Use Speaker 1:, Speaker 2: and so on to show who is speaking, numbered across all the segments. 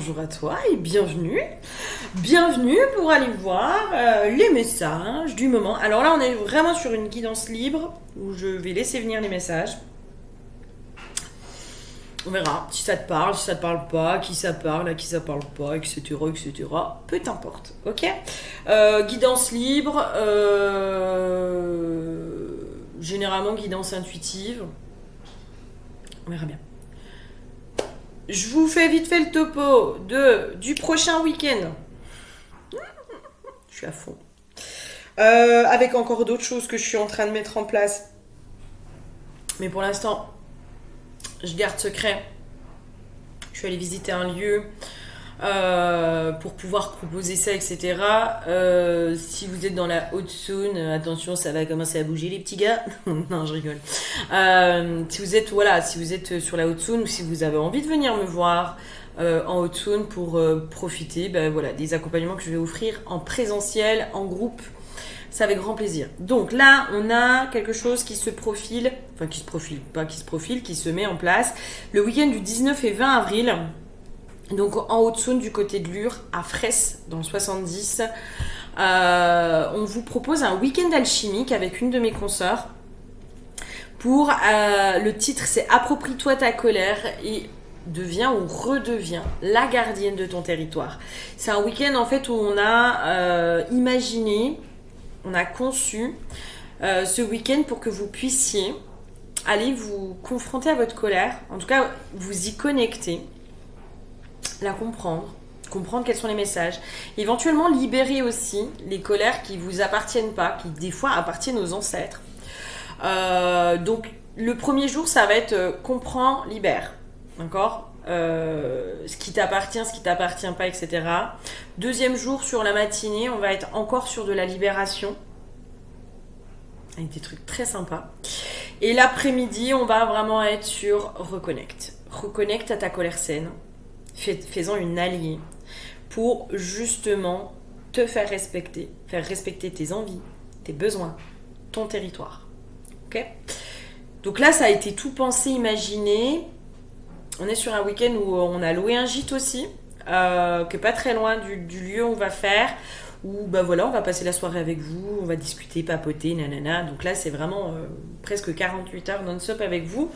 Speaker 1: bonjour à toi et bienvenue. Bienvenue pour aller voir les messages du moment. Alors là, on est vraiment sur une guidance libre où je vais laisser venir les messages. On verra si ça te parle, si ça te parle pas, à qui ça parle, à qui ça parle pas, etc. etc. Peu importe, ok. Guidance libre, généralement guidance intuitive. On verra bien. Je vous fais vite fait le topo du prochain week-end. Je suis à fond. Avec encore d'autres choses que je suis en train de mettre en place. Mais pour l'instant, je garde secret. Je suis allée visiter un lieu pour pouvoir proposer ça, etc. Si vous êtes dans la Haute-Saône, attention, ça va commencer à bouger les petits gars. Non, je rigole. Si vous êtes sur la Haute-Saône ou si vous avez envie de venir me voir en Haute-Saône pour profiter des accompagnements que je vais offrir en présentiel, en groupe, c'est avec grand plaisir. Donc là, on a quelque chose qui se met en place le week-end du 19 et 20 avril. Donc en Haute-Saône, du côté de Lure, à Fraisse, dans le 70, on vous propose un week-end alchimique avec une de mes consoeurs. Pour le titre, c'est Approprie-toi ta colère et deviens ou redeviens la gardienne de ton territoire. C'est un week-end en fait où on a imaginé, on a conçu ce week-end pour que vous puissiez aller vous confronter à votre colère, en tout cas vous y connecter, la comprendre quels sont les messages, éventuellement libérer aussi les colères qui vous appartiennent pas, qui des fois appartiennent aux ancêtres. Donc le premier jour, ça va être comprends, libère, d'accord, ce qui t'appartient pas, etc. Deuxième jour, sur la matinée, on va être encore sur de la libération avec des trucs très sympas. Et l'après-midi, on va vraiment être sur reconnecte à ta colère saine, fais-en une alliée pour justement te faire respecter tes envies, tes besoins, ton territoire. Ok ? Donc là, ça a été tout pensé, imaginé. On est sur un week-end où on a loué un gîte aussi, qui est pas très loin du lieu où on va faire, où on va passer la soirée avec vous, on va discuter, papoter, nanana. Donc là, c'est vraiment presque 48 heures non-stop avec vous.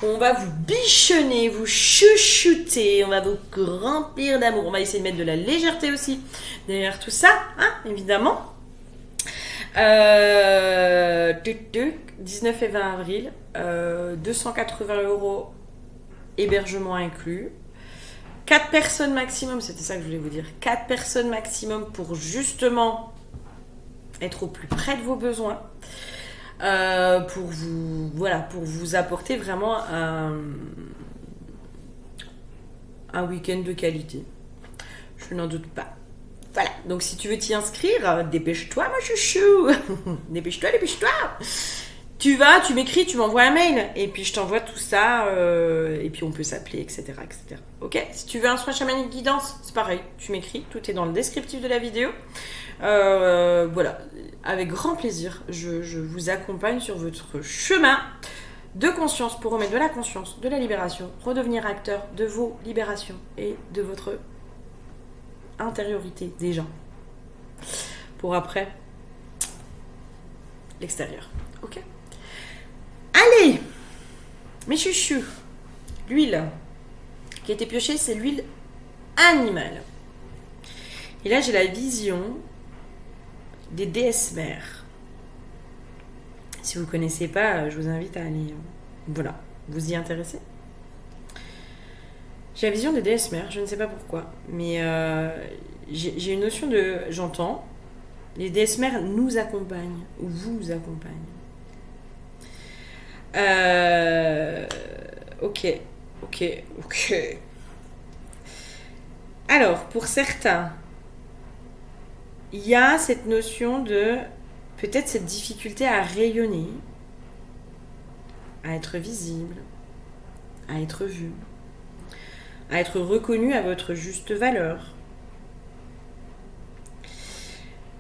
Speaker 1: On va vous bichonner, vous chouchouter, on va vous remplir d'amour. On va essayer de mettre de la légèreté aussi derrière tout ça, hein, évidemment. 19 et 20 avril, 280 € hébergement inclus. 4 personnes maximum, c'était ça que je voulais vous dire. 4 personnes maximum pour justement être au plus près de vos besoins. Pour vous apporter vraiment un week-end de qualité. Je n'en doute pas. Voilà, donc si tu veux t'y inscrire, dépêche-toi, ma chouchou. Dépêche-toi. Tu m'écris, tu m'envoies un mail, et puis je t'envoie tout ça, et puis on peut s'appeler, etc., etc. Ok ? Si tu veux un soin chamanique guidance, c'est pareil, tu m'écris, tout est dans le descriptif de la vidéo. Avec grand plaisir, je vous accompagne sur votre chemin de conscience pour remettre de la conscience, de la libération, redevenir acteur de vos libérations et de votre intériorité déjà. Pour après, l'extérieur. Ok ? Allez, mes chouchous, l'huile qui a été piochée, c'est l'huile animale. Et là, j'ai la vision des déesses mères. Si vous ne connaissez pas, je vous invite à aller vous y intéresser. J'ai la vision des déesses mères, je ne sais pas pourquoi, mais j'ai une notion de... J'entends, les déesses mères nous accompagnent, ou vous accompagnent. Ok. Alors, pour certains, il y a cette notion de peut-être cette difficulté à rayonner, à être visible, à être vu, à être reconnu à votre juste valeur.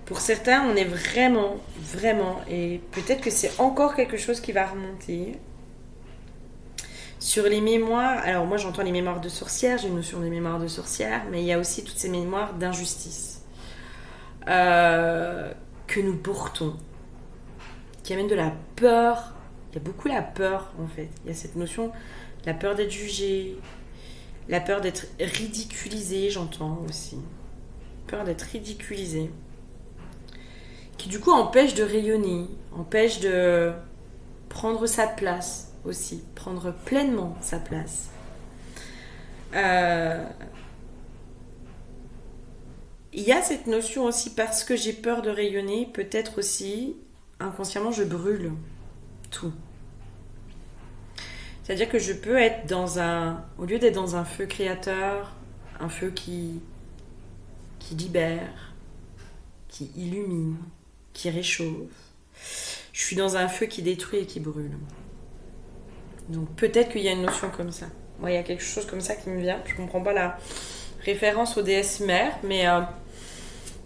Speaker 1: Pour certains, on est vraiment, et peut-être que c'est encore quelque chose qui va remonter, Sur les mémoires, alors moi j'entends les mémoires de sorcière, j'ai une notion des mémoires de sorcière, mais il y a aussi toutes ces mémoires d'injustice que nous portons, qui amènent de la peur. Il y a beaucoup la peur en fait. Il y a cette notion, la peur d'être jugé, la peur d'être ridiculisé, j'entends aussi. Peur d'être ridiculisé. Qui du coup empêche de rayonner, empêche de prendre sa place aussi, prendre pleinement sa place. Il y a cette notion aussi, parce que j'ai peur de rayonner, peut-être aussi, inconsciemment, je brûle tout. C'est-à-dire que je peux être dans un... Au lieu d'être dans un feu créateur, un feu qui libère, qui illumine, qui réchauffe, je suis dans un feu qui détruit et qui brûle. Donc peut-être qu'il y a une notion comme ça. Moi, il y a quelque chose comme ça qui me vient. Je ne comprends pas la référence aux déesses mères, mais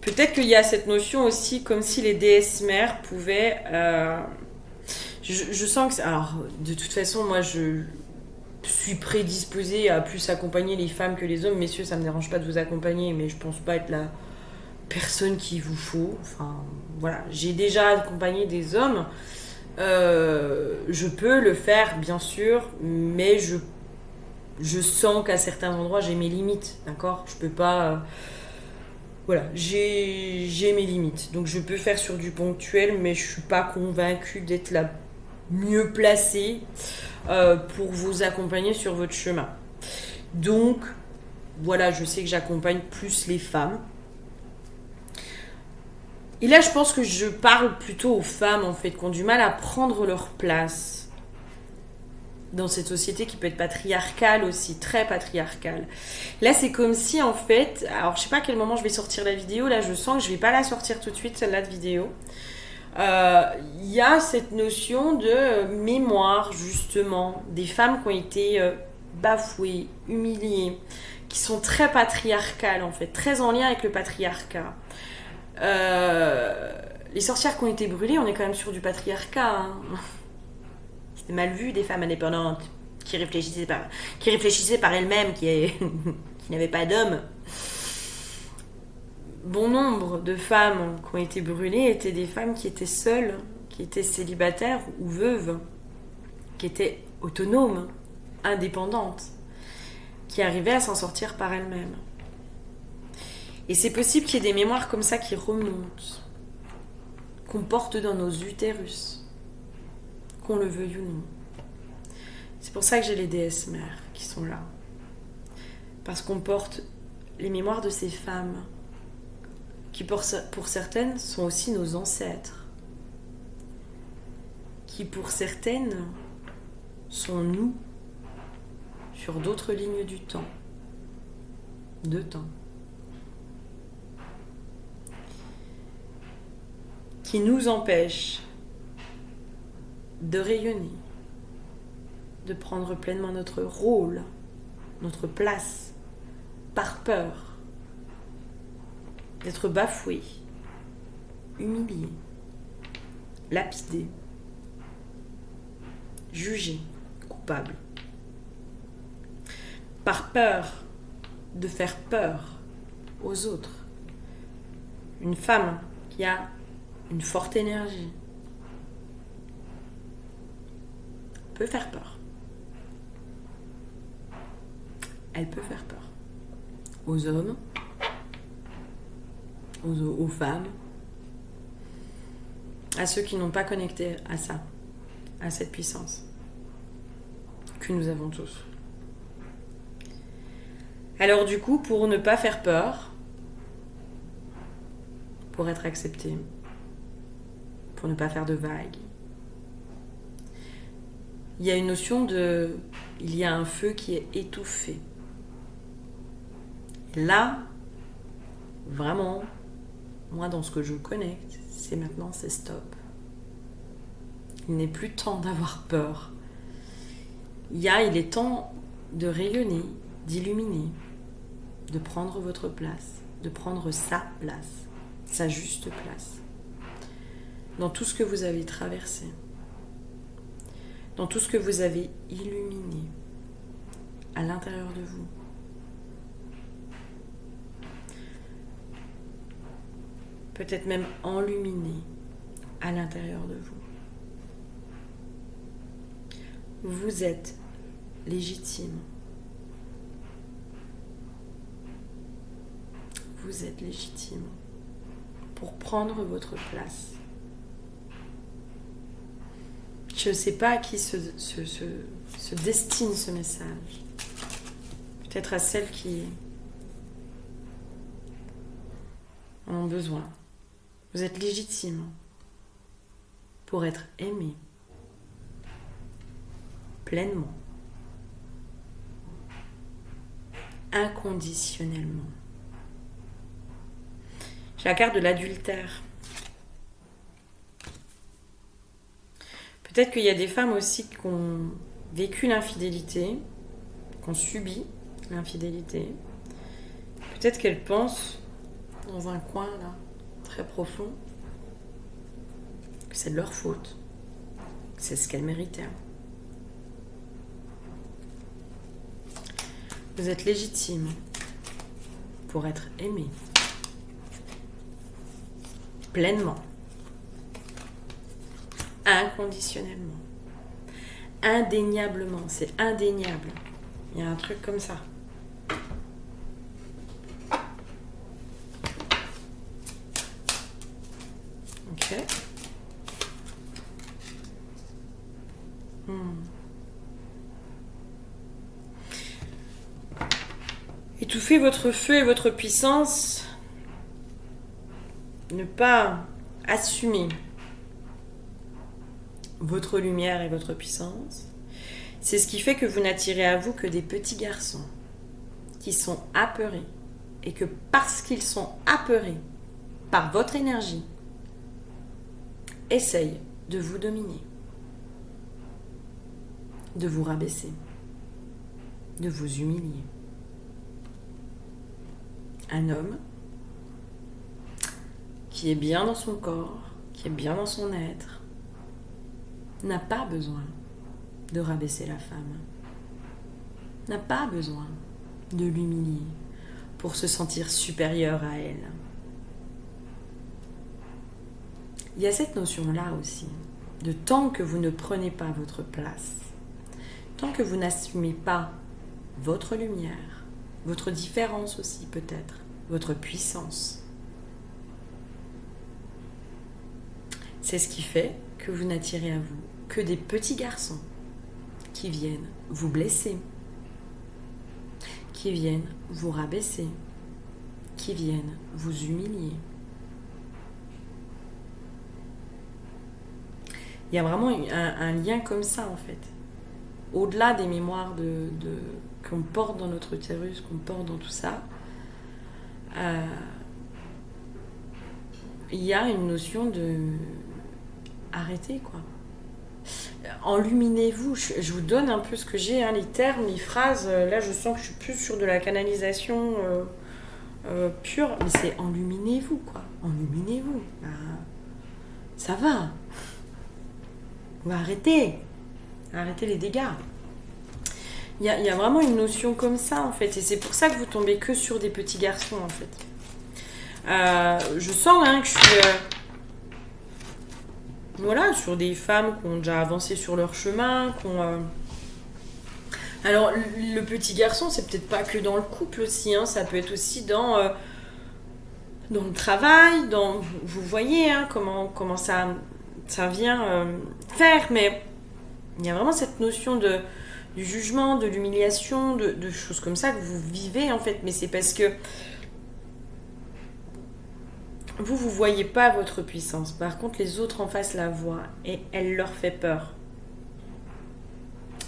Speaker 1: peut-être qu'il y a cette notion aussi, comme si les déesses mères pouvaient... Je sens que... Alors, de toute façon, moi, je suis prédisposée à plus accompagner les femmes que les hommes. Messieurs, ça me dérange pas de vous accompagner, mais je pense pas être la personne qu'il vous faut. Enfin, voilà. J'ai déjà accompagné des hommes. Je peux le faire, bien sûr, mais je sens qu'à certains endroits, j'ai mes limites, d'accord ? Je peux pas... voilà, j'ai mes limites. Donc je peux faire sur du ponctuel, mais je suis pas convaincue d'être la mieux placée pour vous accompagner sur votre chemin. Donc, voilà, je sais que j'accompagne plus les femmes. Et là, je pense que je parle plutôt aux femmes, en fait, qui ont du mal à prendre leur place dans cette société qui peut être patriarcale aussi, très patriarcale. Là, c'est comme si, en fait... Alors, je sais pas à quel moment je vais sortir la vidéo. Là, je sens que je vais pas la sortir tout de suite, celle-là de vidéo. Il y a cette notion de mémoire, justement, des femmes qui ont été bafouées, humiliées, qui sont très patriarcales, en fait, très en lien avec le patriarcat. Les sorcières qui ont été brûlées, on est quand même sur du patriarcat. Hein. C'était mal vu des femmes indépendantes qui réfléchissaient par elles-mêmes, qui n'avaient pas d'hommes. Bon nombre de femmes qui ont été brûlées étaient des femmes qui étaient seules, qui étaient célibataires ou veuves, qui étaient autonomes, indépendantes, qui arrivaient à s'en sortir par elles-mêmes. Et c'est possible qu'il y ait des mémoires comme ça qui remontent, qu'on porte dans nos utérus, qu'on le veuille ou non. C'est pour ça que j'ai les déesses mères qui sont là. Parce qu'on porte les mémoires de ces femmes, qui pour certaines sont aussi nos ancêtres, qui pour certaines sont nous, sur d'autres lignes du temps, de temps. Qui nous empêche de rayonner, de prendre pleinement notre rôle, notre place, par peur d'être bafoué, humilié, lapidé, jugé, coupable, par peur de faire peur aux autres. Une femme qui a une forte énergie peut faire peur. Elle peut faire peur aux hommes, aux femmes, à ceux qui n'ont pas connecté à ça, à cette puissance que nous avons tous. Alors du coup, pour ne pas faire peur, pour être accepté, pour ne pas faire de vagues, il y a une notion de... Il y a un feu qui est étouffé. Là, vraiment, moi dans ce que je connecte, c'est maintenant, c'est stop. Il n'est plus temps d'avoir peur. Il est temps de rayonner, d'illuminer, de prendre votre place, de prendre sa place, sa juste place. Dans tout ce que vous avez traversé, dans tout ce que vous avez illuminé, à l'intérieur de vous. Peut-être même enluminé à l'intérieur de vous. Vous êtes légitime. Vous êtes légitime pour prendre votre place. Je ne sais pas à qui se destine ce message. Peut-être à celles qui en ont besoin. Vous êtes légitime pour être aimé pleinement, inconditionnellement. J'ai la carte de l'adultère. Peut-être qu'il y a des femmes aussi qui ont vécu l'infidélité, qui ont subi l'infidélité. Peut-être qu'elles pensent, dans un coin là, très profond, que c'est de leur faute, que c'est ce qu'elles méritaient. Vous êtes légitime pour être aimé pleinement, inconditionnellement, indéniablement. C'est indéniable. Il y a un truc comme ça. Ok. Étouffez votre feu et votre puissance. Ne pas assumer votre lumière et votre puissance. C'est ce qui fait que vous n'attirez à vous que des petits garçons qui sont apeurés. Et que parce qu'ils sont apeurés par votre énergie, essayent de vous dominer, de vous rabaisser, de vous humilier. Un homme qui est bien dans son corps, qui est bien dans son être, n'a pas besoin de rabaisser la femme, n'a pas besoin de l'humilier pour se sentir supérieur à elle. Il y a cette notion-là aussi, de tant que vous ne prenez pas votre place, tant que vous n'assumez pas votre lumière, votre différence aussi peut-être, votre puissance, c'est ce qui fait que vous n'attirez à vous que des petits garçons qui viennent vous blesser, qui viennent vous rabaisser, qui viennent vous humilier. Il y a vraiment un lien comme ça en fait. Au-delà des mémoires qu'on porte dans notre utérus, qu'on porte dans tout ça, il y a une notion de arrêtez quoi. Enluminez-vous. Je vous donne un peu ce que j'ai, les termes, les phrases. Là, je sens que je suis plus sur de la canalisation pure, mais c'est enluminez-vous quoi. Enluminez-vous. Ça va. On va arrêter les dégâts. Il y a vraiment une notion comme ça en fait, et c'est pour ça que vous tombez que sur des petits garçons en fait. Je sens que je suis sur des femmes qui ont déjà avancé sur leur chemin, Alors le petit garçon, c'est peut-être pas que dans le couple aussi, ça peut être aussi dans le travail, vous voyez comment ça vient faire, mais il y a vraiment cette notion du jugement, de l'humiliation, de choses comme ça que vous vivez en fait, mais c'est parce que vous voyez pas votre puissance. Par contre, les autres en face la voient et elle leur fait peur.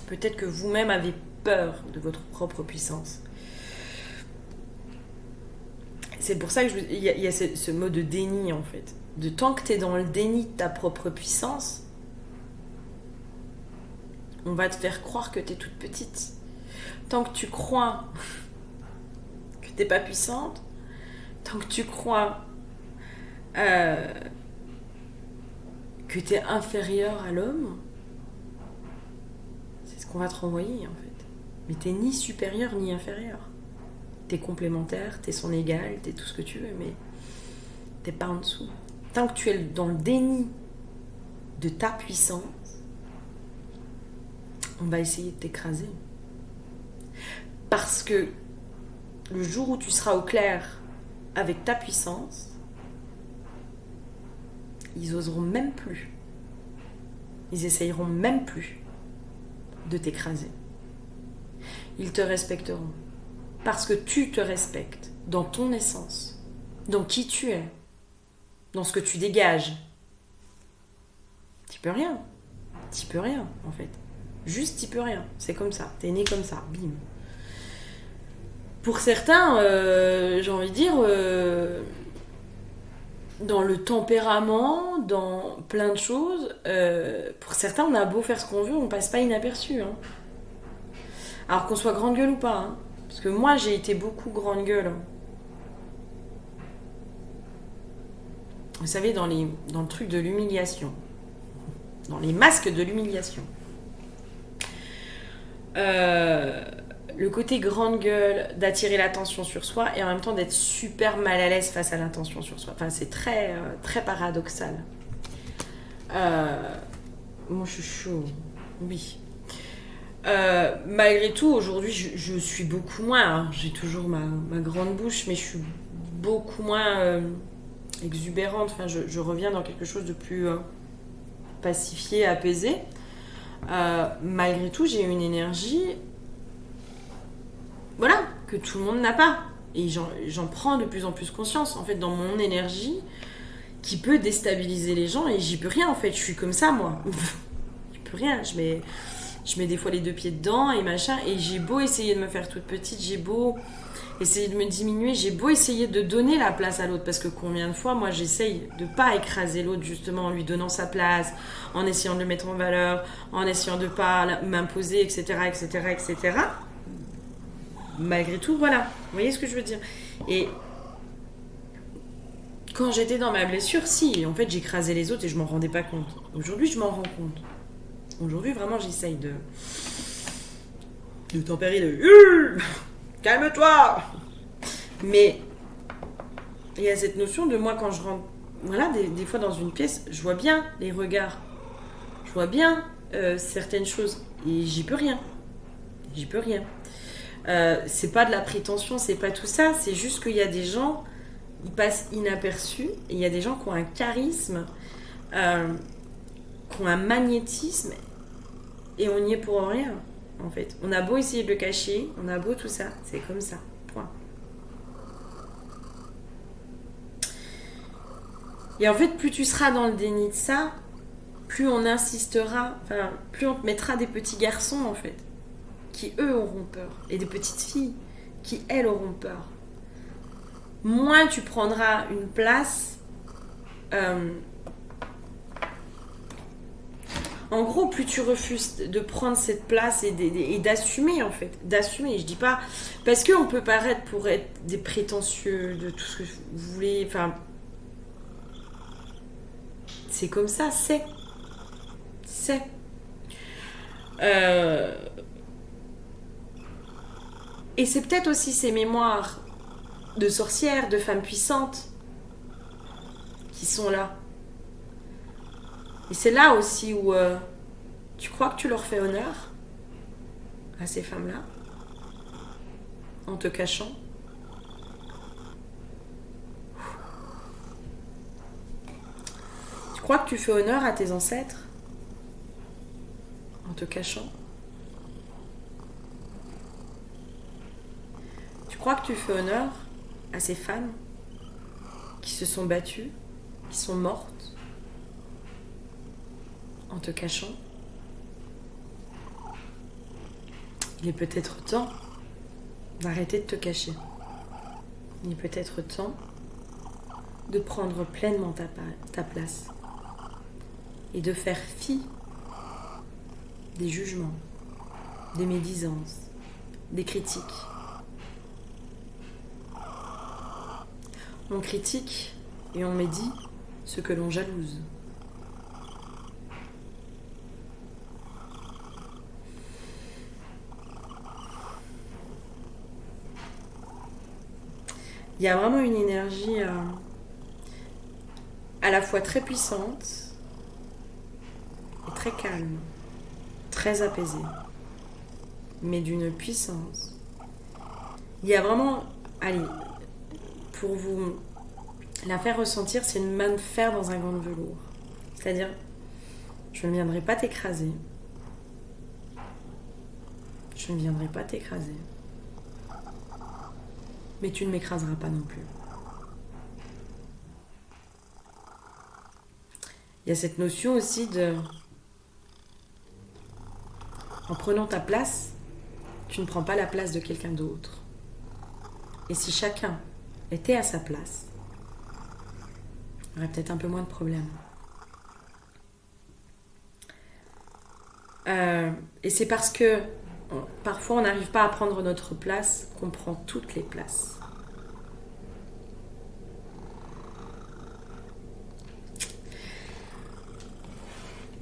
Speaker 1: Peut-être que vous-même avez peur de votre propre puissance. C'est pour ça que il y a ce mot de déni en fait. De tant que tu es dans le déni de ta propre puissance, on va te faire croire que tu es toute petite. Tant que tu crois que tu n'es pas puissante, tant que tu crois que tu es inférieur à l'homme, c'est ce qu'on va te renvoyer en fait. Mais t'es ni supérieur ni inférieur. T'es complémentaire, t'es son égal, t'es tout ce que tu veux, mais t'es pas en dessous. Tant que tu es dans le déni de ta puissance, on va essayer de t'écraser. Parce que le jour où tu seras au clair avec ta puissance, ils oseront même plus. Ils essayeront même plus de t'écraser. Ils te respecteront. Parce que tu te respectes dans ton essence, dans qui tu es, dans ce que tu dégages. Tu peux rien. Tu peux rien, en fait. Juste, tu peux rien. C'est comme ça. T'es né comme ça. Bim. Pour certains, j'ai envie de dire, dans le tempérament, dans plein de choses, pour certains, on a beau faire ce qu'on veut, on passe pas inaperçu. Hein. Alors qu'on soit grande gueule ou pas. Hein. Parce que moi, j'ai été beaucoup grande gueule. Vous savez, dans le truc de l'humiliation. Dans les masques de l'humiliation. Le côté grande gueule, d'attirer l'attention sur soi et en même temps d'être super mal à l'aise face à l'attention sur soi. Enfin, c'est très, très paradoxal. Moi, je suis chaud. Oui. Malgré tout, aujourd'hui, je suis beaucoup moins. Hein, j'ai toujours ma grande bouche, mais je suis beaucoup moins exubérante. Enfin, je reviens dans quelque chose de plus pacifié, apaisé. Malgré tout, j'ai une énergie, voilà, que tout le monde n'a pas. Et j'en prends de plus en plus conscience, en fait, dans mon énergie, qui peut déstabiliser les gens, et j'y peux rien, en fait. Je suis comme ça, moi. J'y peux rien. Je mets des fois les deux pieds dedans, et machin, et j'ai beau essayer de me faire toute petite, j'ai beau essayer de me diminuer, j'ai beau essayer de donner la place à l'autre, parce que combien de fois, moi, j'essaye de pas écraser l'autre, justement, en lui donnant sa place, en essayant de le mettre en valeur, en essayant de pas m'imposer, etc., etc., etc. Malgré tout, voilà. Vous voyez ce que je veux dire? Et quand j'étais dans ma blessure, si, en fait, j'écrasais les autres et je m'en rendais pas compte. Aujourd'hui, je m'en rends compte. Aujourd'hui, vraiment, j'essaye de tempérer, calme-toi. Mais il y a cette notion de moi, quand je rentre, voilà, des fois dans une pièce, je vois bien les regards. Je vois bien certaines choses. Et j'y peux rien. J'y peux rien. C'est pas de la prétention, c'est pas tout ça. C'est juste qu'il y a des gens, ils passent inaperçus. Et il y a des gens qui ont un charisme, qui ont un magnétisme. Et on n'y est pour rien, en fait. On a beau essayer de le cacher, on a beau tout ça. C'est comme ça. Point. Et en fait, plus tu seras dans le déni de ça, plus on insistera, enfin, plus on te mettra des petits garçons, en fait, qui, eux, auront peur. Et des petites filles, qui, elles, auront peur. Moins tu prendras une place... en gros, plus tu refuses de prendre cette place et d'assumer, en fait. D'assumer, je dis pas... Parce qu'on peut paraître pour être des prétentieux, de tout ce que vous voulez, enfin... C'est comme ça, c'est. Et c'est peut-être aussi ces mémoires de sorcières, de femmes puissantes qui sont là. Et c'est là aussi où tu crois que tu leur fais honneur à ces femmes-là en te cachant. Tu crois que tu fais honneur à tes ancêtres en te cachant. Tu crois que tu fais honneur à ces femmes qui se sont battues, qui sont mortes en te cachant. Il est peut-être temps d'arrêter de te cacher. Il est peut-être temps de prendre pleinement ta place et de faire fi des jugements, des médisances, des critiques. On critique et on médit ce que l'on jalouse. Il y a vraiment une énergie à la fois très puissante et très calme, très apaisée, mais d'une puissance. Il y a vraiment, allez, pour vous la faire ressentir, c'est une main de fer dans un gant de velours. C'est-à-dire, je ne viendrai pas t'écraser. Je ne viendrai pas t'écraser. Mais tu ne m'écraseras pas non plus. Il y a cette notion aussi de... En prenant ta place, tu ne prends pas la place de quelqu'un d'autre. Et si chacun était à sa place, il y aurait peut-être un peu moins de problèmes. Et c'est parce que parfois on n'arrive pas à prendre notre place qu'on prend toutes les places.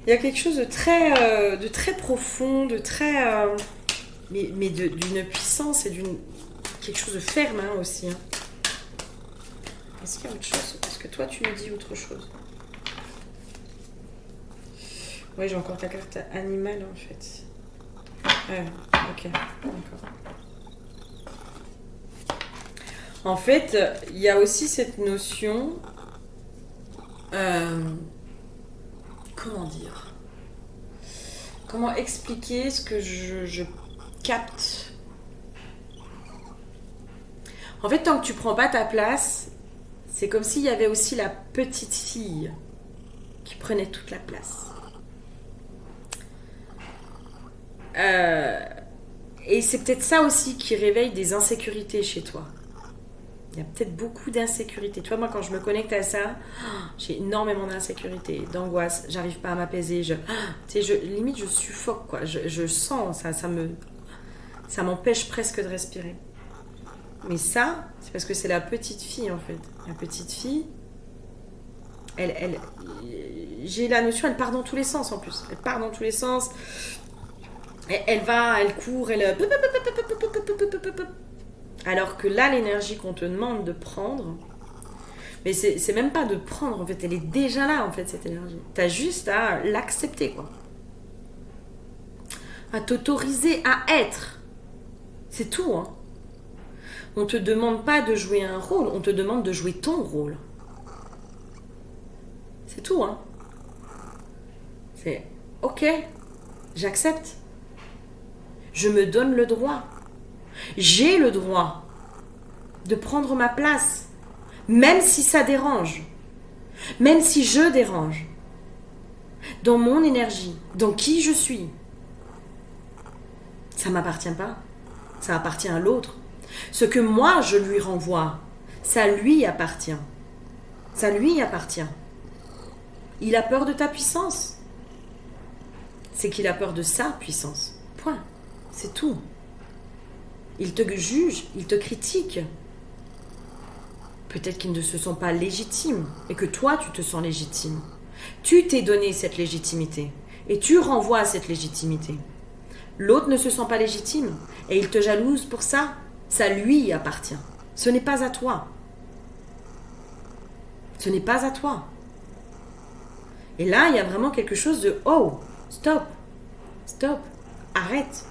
Speaker 1: Il y a quelque chose de très profond, de très... mais d'une puissance et d'une... quelque chose de ferme hein, aussi. Hein. Est-ce qu'il y a autre chose? Est-ce que toi tu me dis autre chose? Oui, j'ai encore ta carte animale en fait. Ok, d'accord. En fait, il y a aussi cette notion... comment dire? Comment expliquer ce que je capte? En fait, tant que tu prends pas ta place, c'est comme s'il y avait aussi la petite fille qui prenait toute la place. Et c'est peut-être ça aussi qui réveille des insécurités chez toi. Il y a peut-être beaucoup d'insécurité. Tu vois, moi, quand je me connecte à ça, j'ai énormément d'insécurité, d'angoisse. J'arrive pas à m'apaiser. Limite, je suffoque, quoi. Je sens ça. Ça m'empêche presque de respirer. Mais ça, c'est parce que c'est la petite fille, en fait. La petite fille, j'ai la notion, elle part dans tous les sens, en plus. Elle part dans tous les sens. Elle va, elle court, elle... Alors que là, l'énergie qu'on te demande de prendre, mais c'est même pas de prendre, en fait, elle est déjà là, en fait, cette énergie. T'as juste à l'accepter, quoi. À t'autoriser à être. C'est tout, hein. On te demande pas de jouer un rôle, on te demande de jouer ton rôle. C'est tout, hein. C'est ok, j'accepte. Je me donne le droit. J'ai le droit de prendre ma place, même si ça dérange, même si je dérange, dans mon énergie, dans qui je suis. Ça ne m'appartient pas, ça appartient à l'autre. Ce que moi je lui renvoie, ça lui appartient. Ça lui appartient. Il a peur de ta puissance. C'est qu'il a peur de sa puissance. Point. C'est tout. Il te juge, il te critique. Peut-être qu'il ne se sent pas légitime et que toi, tu te sens légitime. Tu t'es donné cette légitimité et tu renvoies cette légitimité. L'autre ne se sent pas légitime et il te jalouse pour ça. Ça lui appartient. Ce n'est pas à toi. Ce n'est pas à toi. Et là, il y a vraiment quelque chose de « Oh, stop, stop, arrête.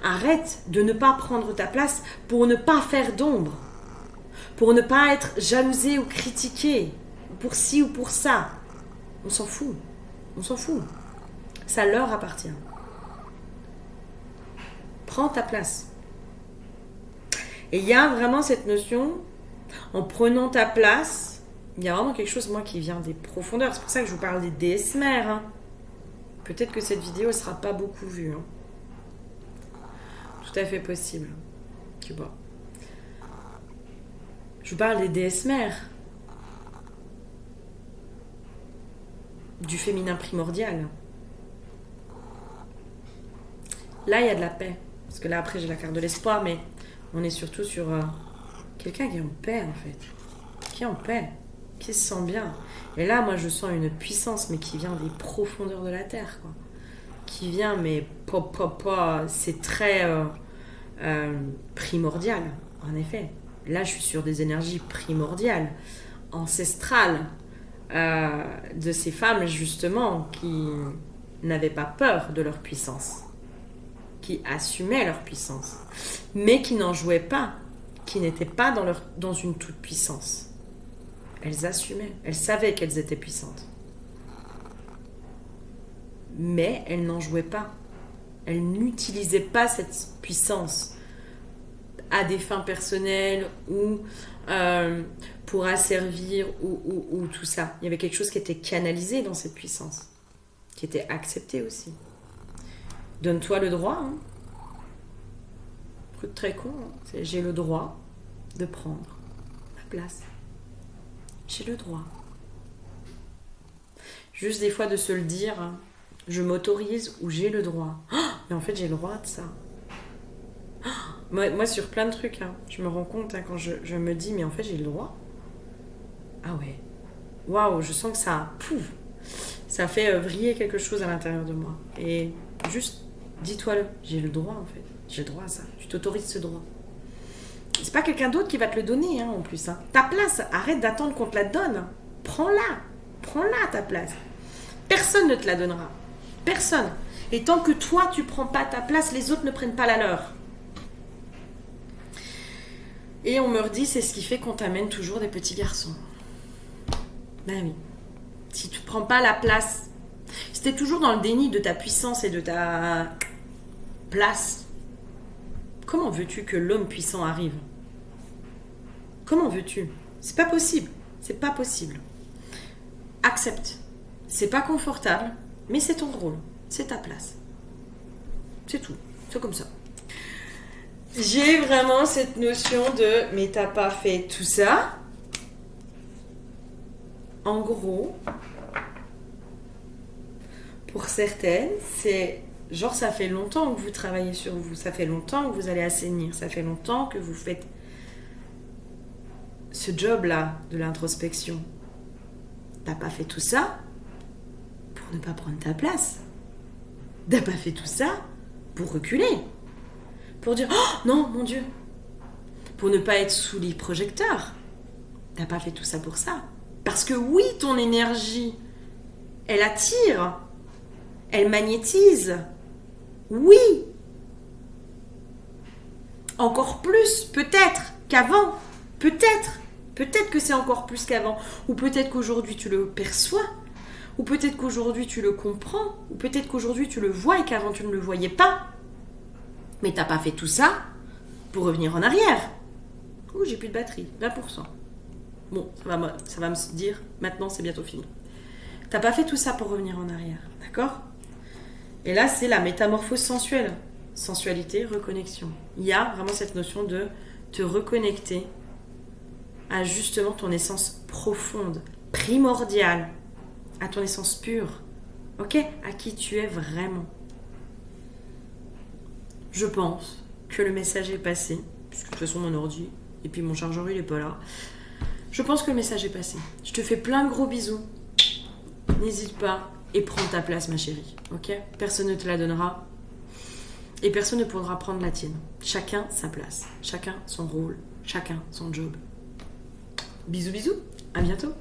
Speaker 1: Arrête de ne pas prendre ta place pour ne pas faire d'ombre. Pour ne pas être jalousé ou critiqué. Pour ci ou pour ça. On s'en fout. On s'en fout. Ça leur appartient. Prends ta place. Et il y a vraiment cette notion, en prenant ta place, il y a vraiment quelque chose, moi, qui vient des profondeurs. C'est pour ça que je vous parle des déesses mères. Hein. Peut-être que cette vidéo ne sera pas beaucoup vue. Hein. Tout à fait possible. Tu vois. Je vous parle des déesses mères. Du féminin primordial. Là, il y a de la paix. Parce que là, après, j'ai la carte de l'espoir, mais on est surtout sur quelqu'un qui est en paix, en fait. Qui est en paix. Qui se sent bien. Et là, moi, je sens une puissance, mais qui vient des profondeurs de la terre, quoi. Qui vient, mais c'est très primordial, en effet. là je suis sur des énergies primordiales, ancestrales, de ces femmes justement qui n'avaient pas peur de leur puissance, qui assumaient leur puissance, mais qui n'en jouaient pas, qui n'étaient pas dans une toute-puissance. Elles assumaient, elles savaient qu'elles étaient puissantes. Mais elles n'en jouaient pas. Elles n'utilisaient pas cette puissance à des fins personnelles ou pour asservir ou tout ça. Il y avait quelque chose qui était canalisé dans cette puissance, qui était accepté aussi. Donne-toi le droit. Hein. Truc très con. Hein. C'est, j'ai le droit de prendre ma place. J'ai le droit. Juste des fois de se le dire, hein, je m'autorise ou j'ai le droit. Oh, mais en fait, j'ai le droit de ça. Oh, moi, sur plein de trucs, hein, je me rends compte hein, quand je me dis, mais en fait, j'ai le droit. Ah ouais. Waouh, je sens que ça... Pouf, ça fait vriller quelque chose à l'intérieur de moi. Et juste, dis-toi-le. J'ai le droit, en fait. J'ai le droit à ça. Tu t'autorises ce droit. C'est pas quelqu'un d'autre qui va te le donner, hein, en plus. Hein. Ta place, arrête d'attendre qu'on te la donne. Prends-la. Prends-la, ta place. Personne ne te la donnera. Personne. Et tant que toi, tu prends pas ta place, les autres ne prennent pas la leur. Et on me redit, c'est ce qui fait qu'on t'amène toujours des petits garçons. Ben oui. Si tu prends pas la place, si t'es toujours dans le déni de ta puissance et de ta place, comment veux-tu que l'homme puissant arrive ? Comment veux-tu ? C'est pas possible. C'est pas possible. Accepte. C'est pas confortable, mais c'est ton rôle. C'est ta place. C'est tout. C'est comme ça. J'ai vraiment cette notion de « mais t'as pas fait tout ça ?» En gros, pour certaines, c'est genre ça fait longtemps que vous travaillez sur vous, ça fait longtemps que vous allez assainir, ça fait longtemps que vous faites ce job-là de l'introspection. T'as pas fait tout ça pour ne pas prendre ta place. T'as pas fait tout ça pour reculer. Pour dire « Oh non, mon Dieu !» Pour ne pas être sous les projecteurs. T'as pas fait tout ça pour ça. Parce que oui, ton énergie, elle attire, elle magnétise. Oui. Encore plus, peut-être, qu'avant. Peut-être que c'est encore plus qu'avant. Ou peut-être qu'aujourd'hui, tu le perçois. Ou peut-être qu'aujourd'hui, tu le comprends. Ou peut-être qu'aujourd'hui, tu le vois et qu'avant, tu ne le voyais pas. Mais t'as pas fait tout ça pour revenir en arrière. Ouh, j'ai plus de batterie, 20%. Bon, ça va me dire, maintenant c'est bientôt fini. T'as pas fait tout ça pour revenir en arrière, d'accord ? Et là, c'est la métamorphose sensuelle. Sensualité, reconnexion. Il y a vraiment cette notion de te reconnecter à justement ton essence profonde, primordiale, à ton essence pure, ok ? À qui tu es vraiment. Je pense que le message est passé, puisque de toute façon mon ordi, et puis mon chargeur il est pas là. Je pense que le message est passé. Je te fais plein de gros bisous. N'hésite pas et prends ta place, ma chérie. Ok ? Personne ne te la donnera. Et personne ne pourra prendre la tienne. Chacun sa place. Chacun son rôle. Chacun son job. Bisous, bisous. À bientôt.